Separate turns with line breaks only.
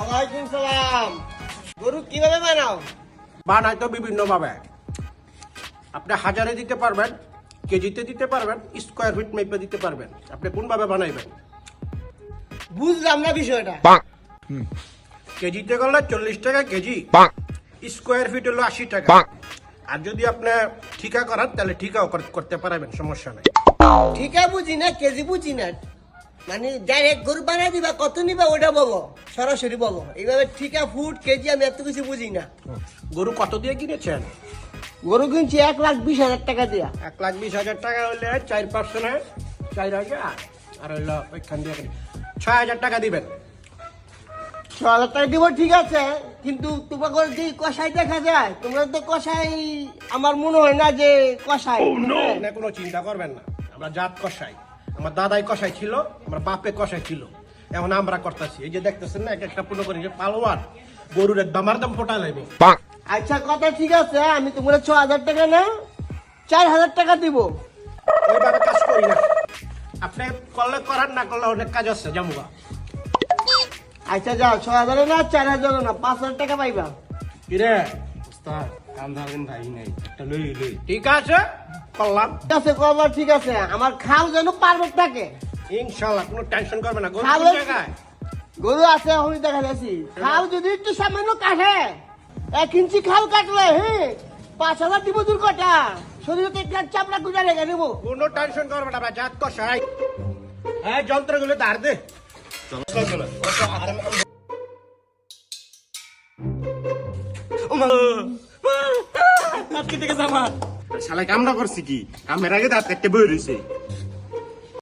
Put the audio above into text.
ওয়ালাইকুম সালাম। গরু কিভাবে বানাও?
বানাই তো বিভিন্ন ভাবে। আপনি হাজারে দিতে পারবেন, কেজিতে দিতে পারবেন, স্কোয়ার ফিট মেপে দিতে পারবেন। আপনি কোন ভাবে বানাইবেন?
বুঝলাম না বিষয়টা।
কেজিতে করলে 40 টাকা কেজি, স্কোয়ার ফিট হলো 80 টাকা। আর যদি আপনি ঠিকা করেন তাহলে ঠিকাও করতে পারবেন, সমস্যা নাই।
ঠিক আছে, বুঝি না, কেজি বুঝি না। মানে ডাইরেক্ট গরু বানাই দিবা, কত নিবা ওটা বলো, সরাসরি বলো। এইভাবে ঠিকা ফুট কেজি আমি এত কিছু বুঝি না।
গরু কত দিয়ে কিনেছেন?
গরু কিনছি 1,20,000 টাকা দিয়া।
1,20,000 টাকা হলে 4% 4,000, আর হইলো ওইখান দিয়ে 6,000 টাকা দিবেন।
6,000 টাকা দিব, ঠিক আছে, কিন্তু তোমাকে যে কষাই দেখা যায়, তোমরা তো কষাই, আমার মনে হয় না যে কষাই।
না, কোনো চিন্তা করবেন না, আমরা জাত কষাই। আমার দাদাই কষাই ছিল, আমার বাপে কষাই ছিল, এখন আমরা করতেছি। এই যে দেখতেছেন না, এক একটা পুরো করে পালোয়ার গরুর দামার দাম ফোটা লাগবে।
আচ্ছা, কথা ঠিক আছে, আমি তোমরা 6,000 টাকা না 4,000 টাকা দিব।
ওইভাবে কাজ করি না, আপনি করলে করার, না করলে অনেক কাজ আছে জামুগা।
আচ্ছা যাও, 6,000 না 4,000 না 5,000 টাকা পাইবা।
কিরে
কাম ধারবেন ভাই নাই, একটা লই লই।
ঠিক আছে, করলাম।
ঠিক আছে, কবার ঠিক আছে, আমার খাল যেন পারফেক্ট থাকে।
ইনশাল্লাহ, কোনো টেনশন করবে না। গরু
খাল
কোন জায়গায়?
গরু আছে, আমি দেখা যাচ্ছি। খাল যদি একটু সামান্য কাটে, 1 ইঞ্চি খাল কাটলে, হ্যাঁ 5,000 দিব। দূর কটা শরীরে তো একটা চাপড়া গুজা রেখে দেবো।
কোনো টেনশন করবে না, জাত কষাই। হ্যাঁ, যন্ত্রগুলো ধার দে।
শালা কামড়া করছি কি? কামের আগে দাঁত একটা বই রয়েছে।